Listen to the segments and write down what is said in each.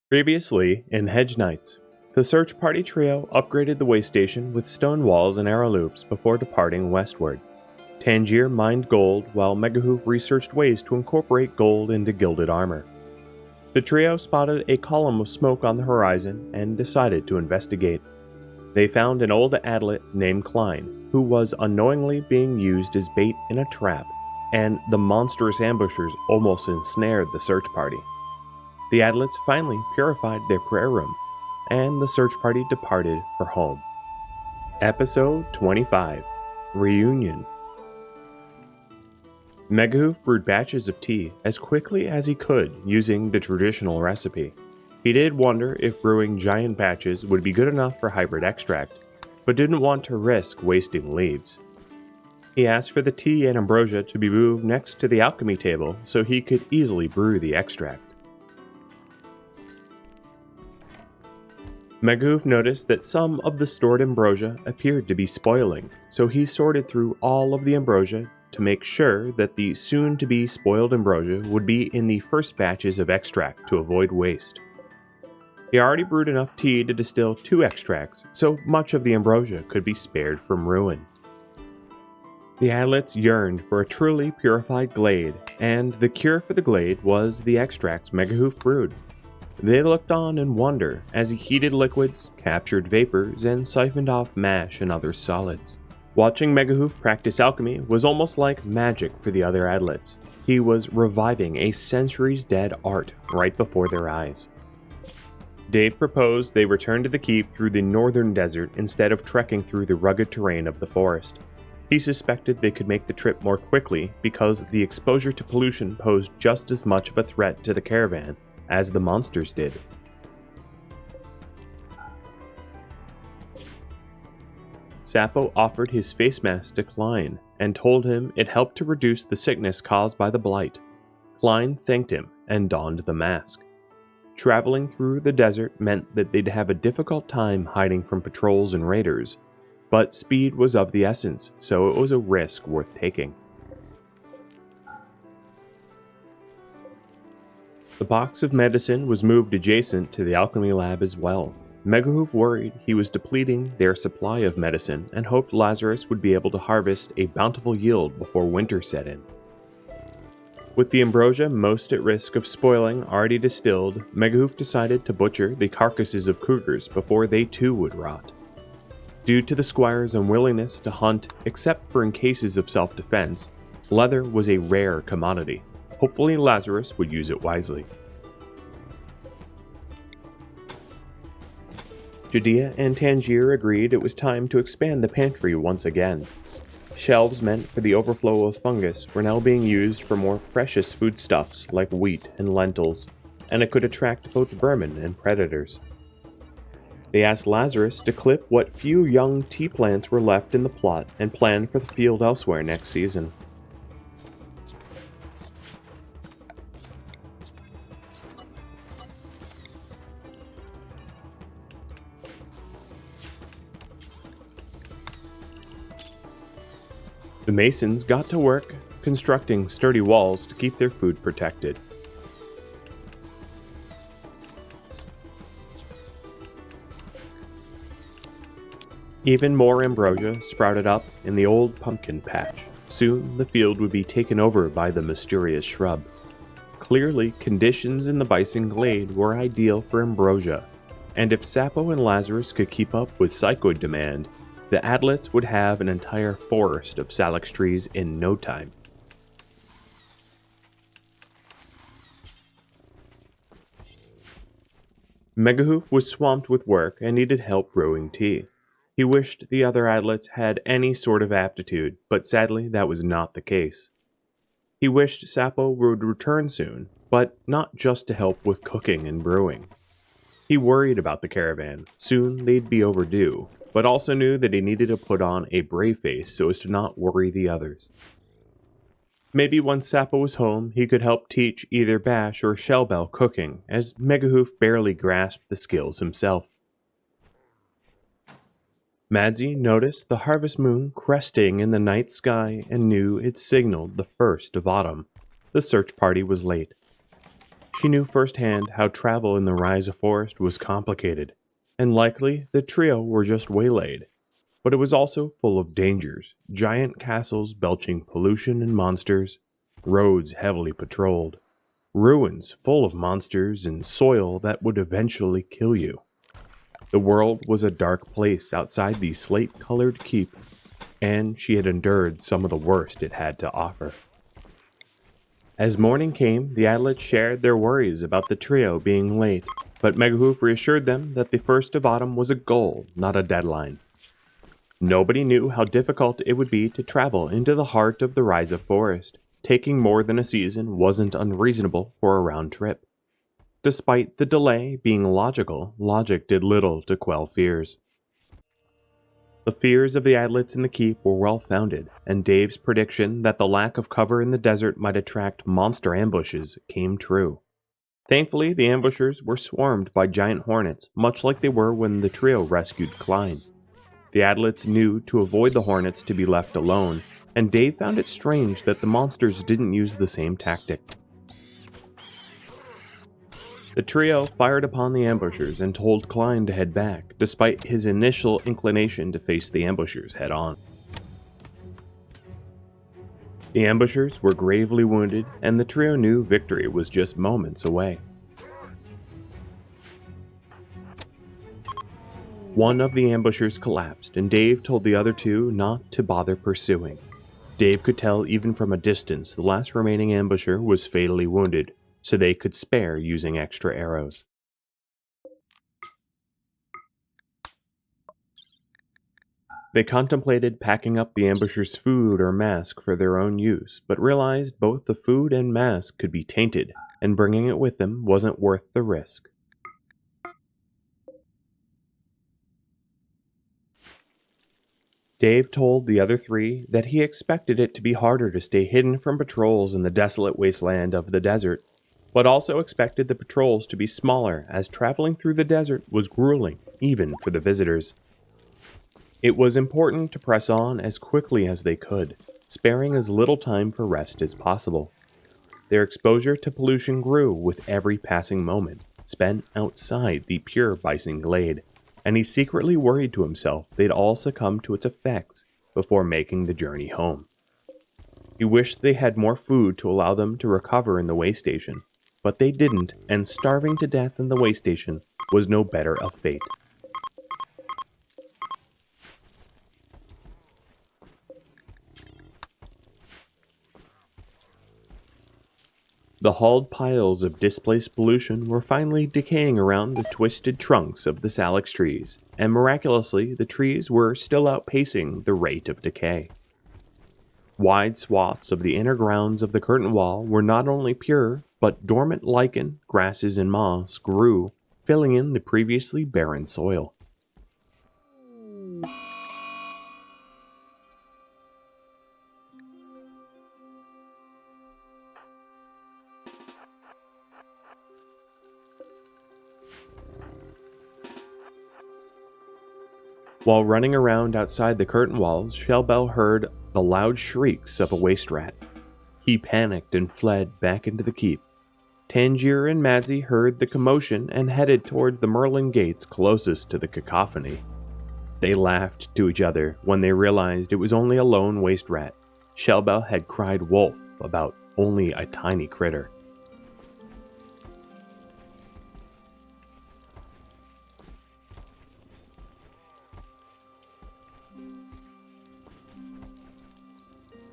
Previously in Hedge Knights, the search party trio upgraded the way station with stone walls and arrow loops before departing westward. Tangier mined gold while Megahoof researched ways to incorporate gold into gilded armor. The trio spotted a column of smoke on the horizon and decided to investigate. They found an old atlet named Klein, who was unknowingly being used as bait in a trap, and the monstrous ambushers almost ensnared the search party. The Adlets finally purified their prayer room, and the search party departed for home. Episode 25 Reunion. Megahoof brewed batches of tea as quickly as he could using the traditional recipe. He did wonder if brewing giant batches would be good enough for hybrid extract, but didn't want to risk wasting leaves. He asked for the tea and ambrosia to be moved next to the alchemy table so he could easily brew the extract. Megahoof noticed that some of the stored ambrosia appeared to be spoiling, so he sorted through all of the ambrosia to make sure that the soon-to-be spoiled ambrosia would be in the first batches of extract to avoid waste. He already brewed enough tea to distill 2 extracts, so much of the ambrosia could be spared from ruin. The Adlets yearned for a truly purified glade, and the cure for the glade was the extracts Megahoof brewed. They looked on in wonder as he heated liquids, captured vapors, and siphoned off mash and other solids. Watching Megahoof practice alchemy was almost like magic for the other Adlets. He was reviving a centuries-dead art right before their eyes. Dave proposed they return to the keep through the northern desert instead of trekking through the rugged terrain of the forest. He suspected they could make the trip more quickly because the exposure to pollution posed just as much of a threat to the caravan as the monsters did. Sapo offered his face mask to Klein and told him it helped to reduce the sickness caused by the blight. Klein thanked him and donned the mask. Traveling through the desert meant that they'd have a difficult time hiding from patrols and raiders, but speed was of the essence, so it was a risk worth taking. The box of medicine was moved adjacent to the alchemy lab as well. Megahoof worried he was depleting their supply of medicine and hoped Lazarus would be able to harvest a bountiful yield before winter set in. With the ambrosia most at risk of spoiling already distilled, Megahoof decided to butcher the carcasses of cougars before they too would rot. Due to the squires' unwillingness to hunt except for in cases of self-defense, leather was a rare commodity. Hopefully Lazarus would use it wisely. Judea and Tangier agreed it was time to expand the pantry once again. Shelves meant for the overflow of fungus were now being used for more precious foodstuffs like wheat and lentils, and it could attract both vermin and predators. They asked Lazarus to clip what few young tea plants were left in the plot and plan for the field elsewhere next season. The masons got to work constructing sturdy walls to keep their food protected. Even more ambrosia sprouted up in the old pumpkin patch. Soon the field would be taken over by the mysterious shrub. Clearly, conditions in the bison glade were ideal for ambrosia, and if Sapo and Lazarus could keep up with psychoid demand, the Adlets would have an entire forest of salix trees in no time. Megahoof was swamped with work and needed help brewing tea. He wished the other Adlets had any sort of aptitude, but sadly that was not the case. He wished Sapo would return soon, but not just to help with cooking and brewing. He worried about the caravan. Soon they'd be overdue, but also knew that he needed to put on a brave face so as to not worry the others. Maybe once Sapo was home, he could help teach either Bash or Shellbell cooking, as Megahoof barely grasped the skills himself. Madzi noticed the harvest moon cresting in the night sky and knew it signaled the first of autumn. The search party was late. She knew firsthand how travel in the Rise of Forest was complicated, and likely the trio were just waylaid. But it was also full of dangers, giant castles belching pollution and monsters, roads heavily patrolled, ruins full of monsters, and soil that would eventually kill you. The world was a dark place outside the slate-colored keep, and she had endured some of the worst it had to offer. As morning came, the Adlets shared their worries about the trio being late, but Megahoof reassured them that the 1st of autumn was a goal, not a deadline. Nobody knew how difficult it would be to travel into the heart of the Rise of Forest. Taking more than a season wasn't unreasonable for a round trip. Despite the delay being logical, logic did little to quell fears. The fears of the Adlets in the keep were well founded, and Dave's prediction that the lack of cover in the desert might attract monster ambushes came true. Thankfully, the ambushers were swarmed by giant hornets, much like they were when the trio rescued Klein. The Adlets knew to avoid the hornets to be left alone, and Dave found it strange that the monsters didn't use the same tactic. The trio fired upon the ambushers and told Klein to head back, despite his initial inclination to face the ambushers head-on. The ambushers were gravely wounded, and the trio knew victory was just moments away. One of the ambushers collapsed, and Dave told the other two not to bother pursuing. Dave could tell even from a distance the last remaining ambusher was fatally wounded, so they could spare using extra arrows. They contemplated packing up the ambusher's food or mask for their own use, but realized both the food and mask could be tainted, and bringing it with them wasn't worth the risk. Dave told the other three that he expected it to be harder to stay hidden from patrols in the desolate wasteland of the desert, but also expected the patrols to be smaller as traveling through the desert was grueling, even for the visitors. It was important to press on as quickly as they could, sparing as little time for rest as possible. Their exposure to pollution grew with every passing moment spent outside the pure bison glade, and he secretly worried to himself they'd all succumb to its effects before making the journey home. He wished they had more food to allow them to recover in the way station, but they didn't, and starving to death in the way station was no better a fate. The hauled piles of displaced pollution were finally decaying around the twisted trunks of the salix trees, and miraculously the trees were still outpacing the rate of decay. Wide swaths of the inner grounds of the curtain wall were not only pure, but dormant lichen, grasses, and moss grew, filling in the previously barren soil. While running around outside the curtain walls, Shellbell heard the loud shrieks of a waste rat. He panicked and fled back into the keep. Tangier and Madzi heard the commotion and headed towards the Merlin gates closest to the cacophony. They laughed to each other when they realized it was only a lone waste rat. Shellbell had cried wolf about only a tiny critter.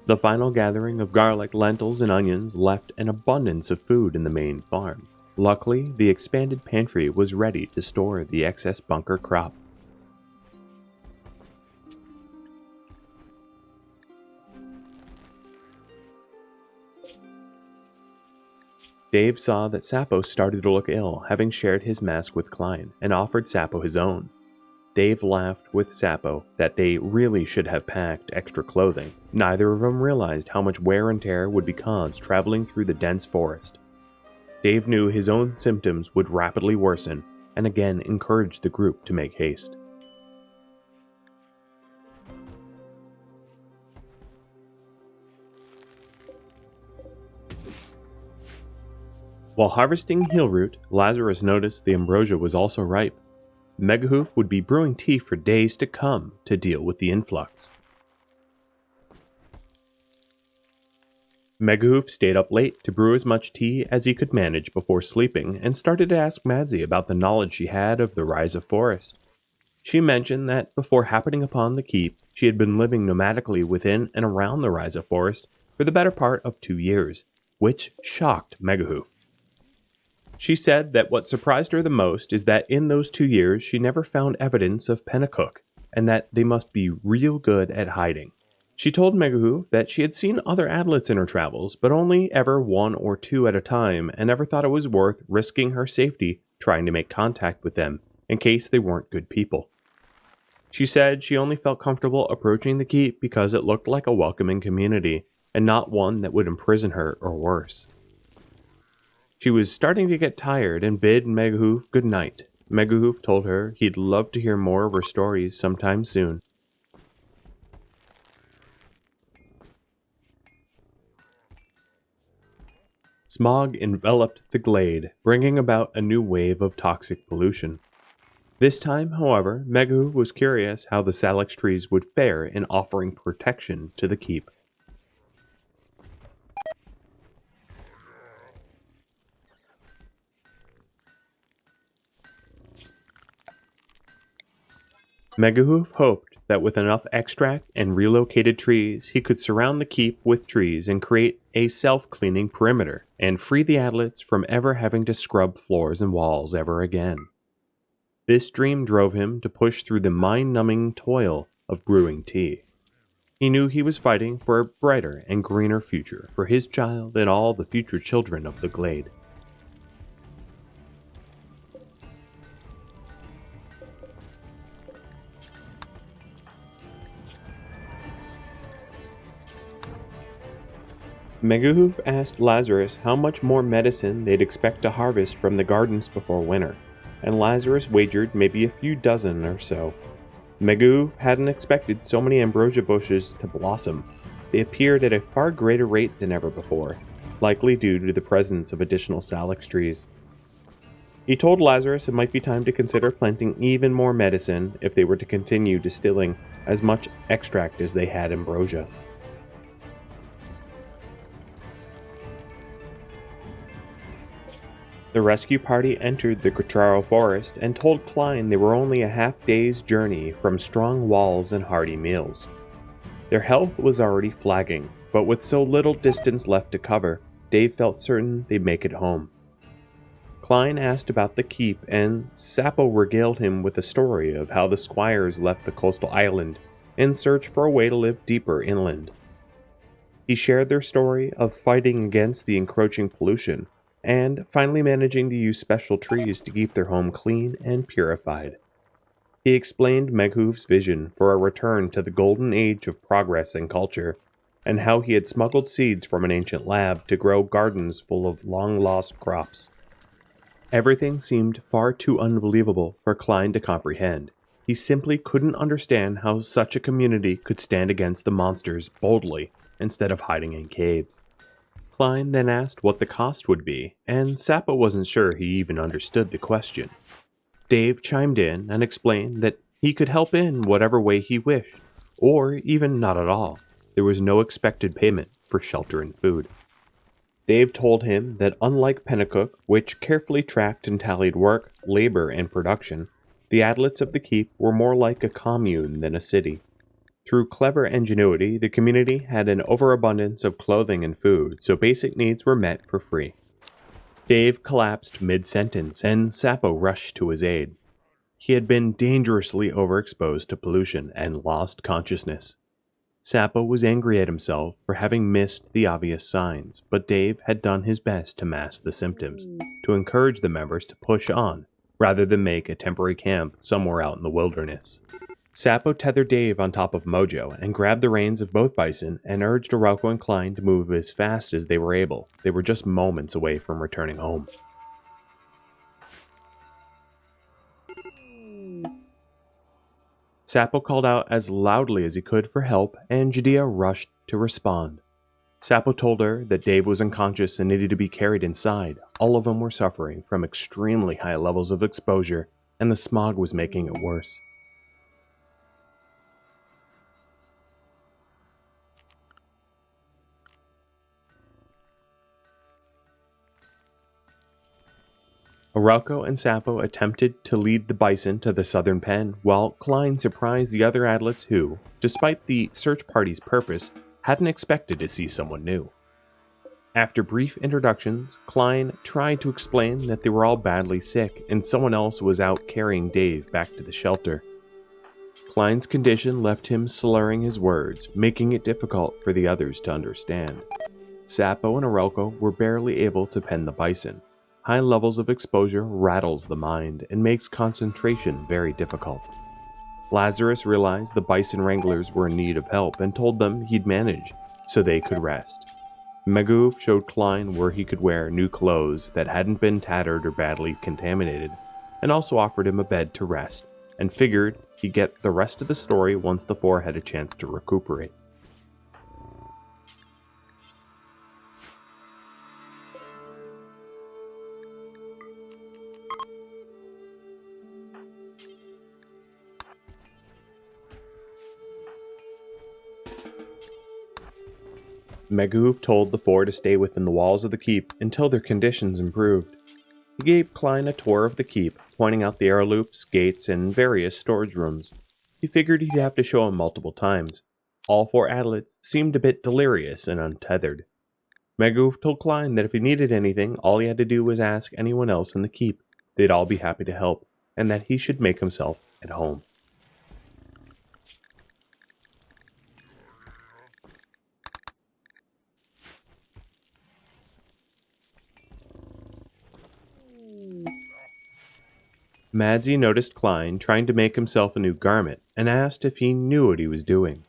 The final gathering of garlic, lentils, and onions left an abundance of food in the main farm. Luckily, the expanded pantry was ready to store the excess bunker crop. Dave saw that Sapo started to look ill, having shared his mask with Klein, and offered Sapo his own. Dave laughed with Sapo that they really should have packed extra clothing. Neither of them realized how much wear and tear would be caused traveling through the dense forest. Dave knew his own symptoms would rapidly worsen, and again encouraged the group to make haste. While harvesting heelroot, Lazarus noticed the ambrosia was also ripe. Megahoof would be brewing tea for days to come to deal with the influx. Megahoof stayed up late to brew as much tea as he could manage before sleeping and started to ask Madzi about the knowledge she had of the rise of forest. She mentioned that before happening upon the keep, she had been living nomadically within and around the rise of forest for the better part of 2 years, which shocked Megahoof. She said that what surprised her the most is that in those 2 years she never found evidence of Pennacook, and that they must be real good at hiding. She told Megahoof that she had seen other adlets in her travels, but only ever 1 or 2 at a time, and never thought it was worth risking her safety trying to make contact with them, in case they weren't good people. She said she only felt comfortable approaching the keep because it looked like a welcoming community, and not one that would imprison her or worse. She was starting to get tired and bid Megahoof good night. Megahoof told her he'd love to hear more of her stories sometime soon. Smog enveloped the glade, bringing about a new wave of toxic pollution. This time, however, Megahoof was curious how the salix trees would fare in offering protection to the keep. Megahoof hoped that with enough extract and relocated trees, he could surround the keep with trees and create a self-cleaning perimeter, and free the adlets from ever having to scrub floors and walls ever again. This dream drove him to push through the mind-numbing toil of brewing tea. He knew he was fighting for a brighter and greener future for his child and all the future children of the glade. Megahoof asked Lazarus how much more medicine they'd expect to harvest from the gardens before winter, and Lazarus wagered maybe a few dozen or so. Megahoof hadn't expected so many ambrosia bushes to blossom. They appeared at a far greater rate than ever before, likely due to the presence of additional salix trees. He told Lazarus it might be time to consider planting even more medicine if they were to continue distilling as much extract as they had ambrosia. The rescue party entered the Cotraro forest and told Klein they were only a half-day's journey from strong walls and hearty meals. Their health was already flagging, but with so little distance left to cover, Dave felt certain they'd make it home. Klein asked about the keep, and Sappo regaled him with a story of how the squires left the coastal island in search for a way to live deeper inland. He shared their story of fighting against the encroaching pollution, and finally managing to use special trees to keep their home clean and purified. He explained Meghoof's vision for a return to the golden age of progress and culture, and how he had smuggled seeds from an ancient lab to grow gardens full of long-lost crops. Everything seemed far too unbelievable for Klein to comprehend. He simply couldn't understand how such a community could stand against the monsters boldly instead of hiding in caves. Klein then asked what the cost would be, and Sappo wasn't sure he even understood the question. Dave chimed in and explained that he could help in whatever way he wished, or even not at all. There was no expected payment for shelter and food. Dave told him that unlike Pennacook, which carefully tracked and tallied work, labor, and production, the adlets of the keep were more like a commune than a city. Through clever ingenuity, the community had an overabundance of clothing and food, so basic needs were met for free. Dave collapsed mid-sentence, and Sappo rushed to his aid. He had been dangerously overexposed to pollution and lost consciousness. Sappo was angry at himself for having missed the obvious signs, but Dave had done his best to mask the symptoms, to encourage the members to push on, rather than make a temporary camp somewhere out in the wilderness. Sappo tethered Dave on top of Mojo and grabbed the reins of both bison and urged Arauco and Klein to move as fast as they were able. They were just moments away from returning home. Sappo called out as loudly as he could for help, and Judea rushed to respond. Sapo told her that Dave was unconscious and needed to be carried inside. All of them were suffering from extremely high levels of exposure, and the smog was making it worse. Arauco and Sapo attempted to lead the bison to the southern pen, while Klein surprised the other adlets who, despite the search party's purpose, hadn't expected to see someone new. After brief introductions, Klein tried to explain that they were all badly sick and someone else was out carrying Dave back to the shelter. Klein's condition left him slurring his words, making it difficult for the others to understand. Sapo and Arauco were barely able to pen the bison. High levels of exposure rattles the mind and makes concentration very difficult. Lazarus realized the bison wranglers were in need of help and told them he'd manage, so they could rest. Magoof showed Klein where he could wear new clothes that hadn't been tattered or badly contaminated, and also offered him a bed to rest, and figured he'd get the rest of the story once the four had a chance to recuperate. Magoof told the four to stay within the walls of the keep until their conditions improved. He gave Klein a tour of the keep, pointing out the air loops, gates, and various storage rooms. He figured he'd have to show him multiple times. All four adlets seemed a bit delirious and untethered. Magoof told Klein that if he needed anything, all he had to do was ask anyone else in the keep. They'd all be happy to help, and that he should make himself at home. Madsy noticed Klein trying to make himself a new garment and asked if he knew what he was doing.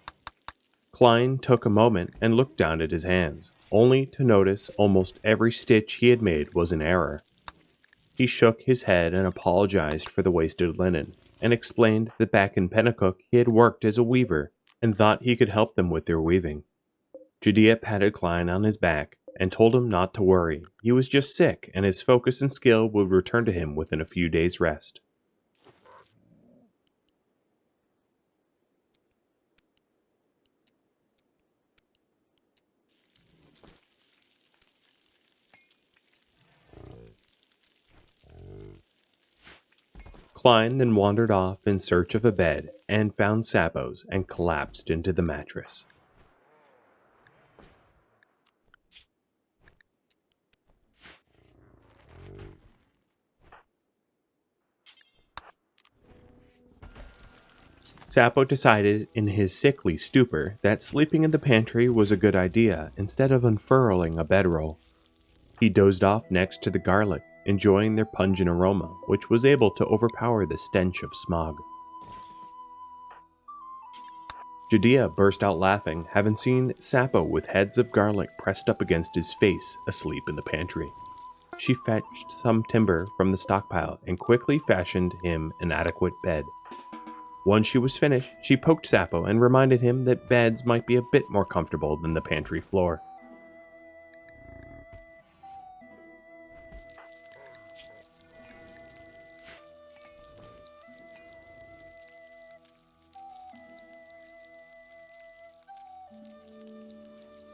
Klein took a moment and looked down at his hands, only to notice almost every stitch he had made was in error. He shook his head and apologized for the wasted linen, and explained that back in Pennacook he had worked as a weaver and thought he could help them with their weaving. Judea patted Klein on his back and told him not to worry. He was just sick, and his focus and skill would return to him within a few days' rest. Klein then wandered off in search of a bed and found Sapo's and collapsed into the mattress. Sapo decided in his sickly stupor that sleeping in the pantry was a good idea instead of unfurling a bedroll. He dozed off next to the garlic, enjoying their pungent aroma, which was able to overpower the stench of smog. Judea burst out laughing, having seen Sapo with heads of garlic pressed up against his face, asleep in the pantry. She fetched some timber from the stockpile and quickly fashioned him an adequate bed. Once she was finished, she poked Sapo and reminded him that beds might be a bit more comfortable than the pantry floor.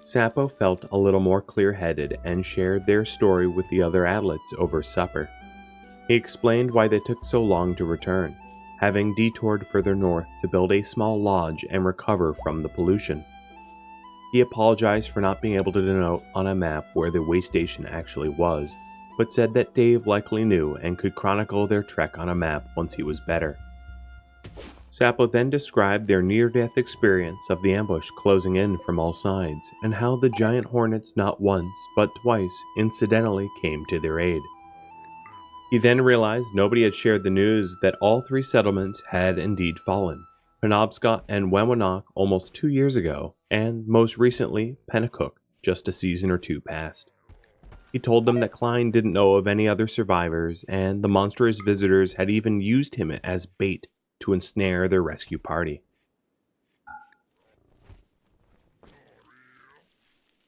Sapo felt a little more clear-headed and shared their story with the other adlets over supper. He explained why they took so long to return, having detoured further north to build a small lodge and recover from the pollution. He apologized for not being able to denote on a map where the way station actually was, but said that Dave likely knew and could chronicle their trek on a map once he was better. Sapo then described their near-death experience of the ambush closing in from all sides, and how the giant hornets not once, but twice, incidentally came to their aid. He then realized nobody had shared the news that all three settlements had indeed fallen, Penobscot and Wewanock almost 2 years ago, and most recently Pennacook, just a season or two past. He told them that Klein didn't know of any other survivors, and the monstrous visitors had even used him as bait to ensnare their rescue party.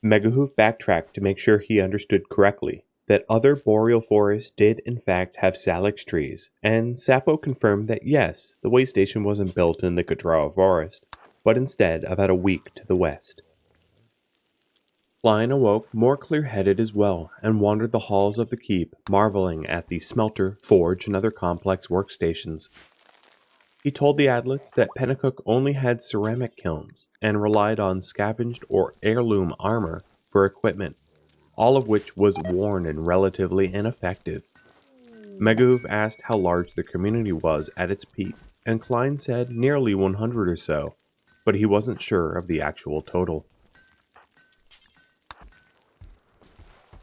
Megahoof backtracked to make sure he understood correctly that other boreal forests did in fact have salix trees, and Sapo confirmed that yes, the way station wasn't built in the Kadrawa forest, but instead about a week to the west. Klein awoke more clear-headed as well, and wandered the halls of the keep, marveling at the smelter, forge, and other complex workstations. He told the Adlets that Pennacook only had ceramic kilns, and relied on scavenged or heirloom armor for equipment, all of which was worn and relatively ineffective. Megahoof asked how large the community was at its peak, and Klein said nearly 100 or so, but he wasn't sure of the actual total.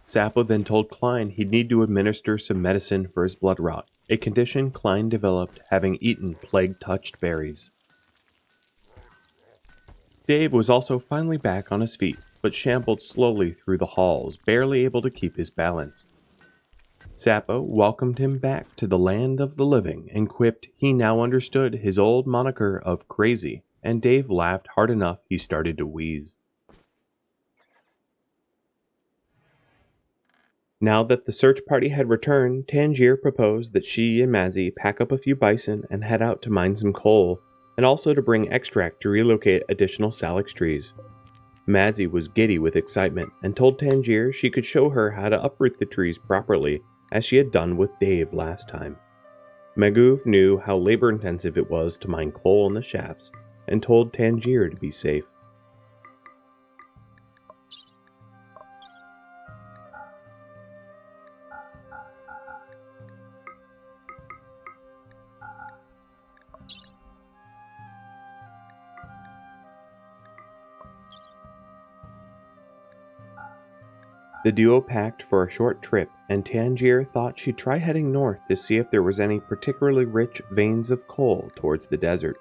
Sapo then told Klein he'd need to administer some medicine for his blood rot, a condition Klein developed having eaten plague-touched berries. Dave was also finally back on his feet, but shambled slowly through the halls, barely able to keep his balance. Sapo welcomed him back to the land of the living and quipped he now understood his old moniker of crazy, and Dave laughed hard enough he started to wheeze. Now that the search party had returned, Tangier proposed that she and Mazzy pack up a few bison and head out to mine some coal, and also to bring extract to relocate additional salix trees. Mazzy was giddy with excitement and told Tangier she could show her how to uproot the trees properly, as she had done with Dave last time. Megahoof knew how labor-intensive it was to mine coal in the shafts, and told Tangier to be safe. The duo packed for a short trip, and Tangier thought she'd try heading north to see if there was any particularly rich veins of coal towards the desert.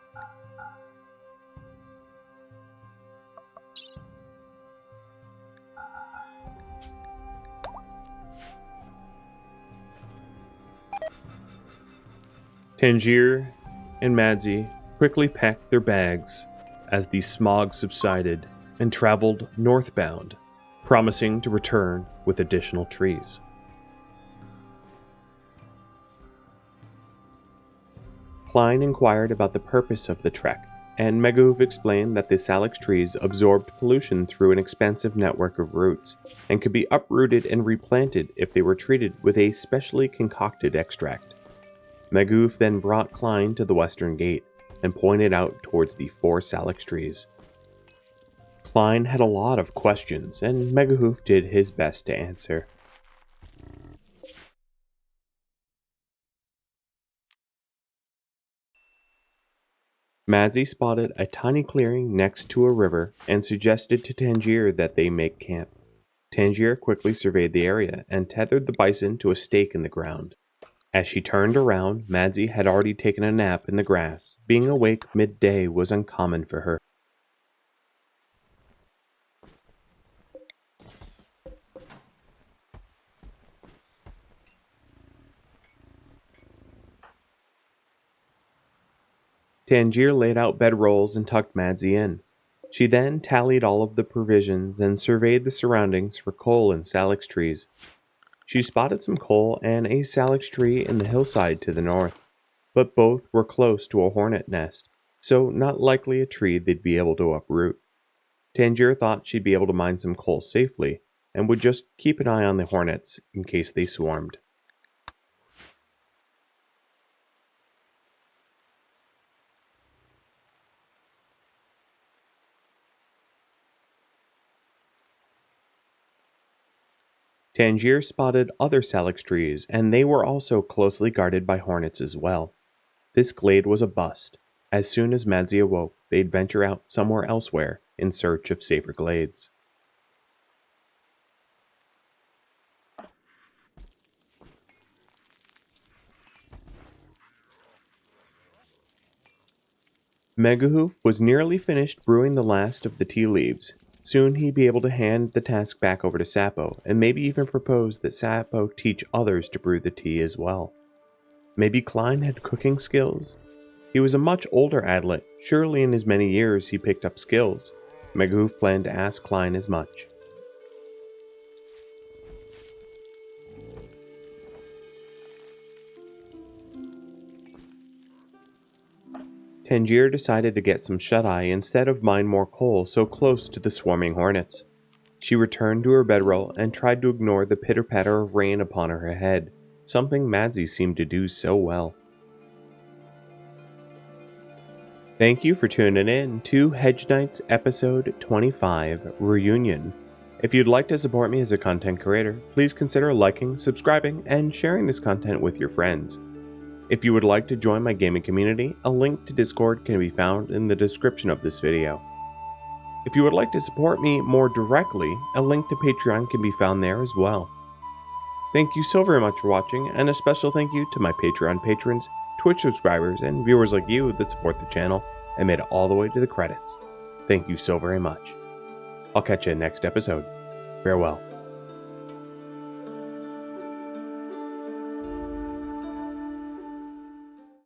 Tangier and Madzi quickly packed their bags as the smog subsided and traveled northbound, promising to return with additional trees. Klein inquired about the purpose of the trek, and Megahoof explained that the salix trees absorbed pollution through an expansive network of roots, and could be uprooted and replanted if they were treated with a specially concocted extract. Megahoof then brought Klein to the western gate, and pointed out towards the 4 salix trees. Klein had a lot of questions, and Megahoof did his best to answer. Madzi spotted a tiny clearing next to a river and suggested to Tangier that they make camp. Tangier quickly surveyed the area and tethered the bison to a stake in the ground. As she turned around, Madzi had already taken a nap in the grass. Being awake midday was uncommon for her. Tangier laid out bedrolls and tucked Madzi in. She then tallied all of the provisions and surveyed the surroundings for coal and salix trees. She spotted some coal and a salix tree in the hillside to the north, but both were close to a hornet nest, so not likely a tree they'd be able to uproot. Tangier thought she'd be able to mine some coal safely, and would just keep an eye on the hornets in case they swarmed. Tangier spotted other salix trees, and they were also closely guarded by hornets as well. This glade was a bust. As soon as Madzi awoke, they'd venture out somewhere elsewhere in search of safer glades. Megahoof was nearly finished brewing the last of the tea leaves. Soon he'd be able to hand the task back over to Sapo, and maybe even propose that Sapo teach others to brew the tea as well. Maybe Klein had cooking skills? He was a much older Adlet. Surely in his many years he picked up skills. Megahoof planned to ask Klein as much. Tangier decided to get some shut-eye instead of mine more coal so close to the swarming hornets. She returned to her bedroll and tried to ignore the pitter-patter of rain upon her head, something Madzi seemed to do so well. Thank you for tuning in to Hedge Knights episode 25 Reunion. If you'd like to support me as a content creator, please consider liking, subscribing, and sharing this content with your friends. If you would like to join my gaming community, a link to Discord can be found in the description of this video. If you would like to support me more directly, a link to Patreon can be found there as well. Thank you so very much for watching, and a special thank you to my Patreon patrons, Twitch subscribers, and viewers like you that support the channel and made it all the way to the credits. Thank you so very much. I'll catch you in next episode. Farewell.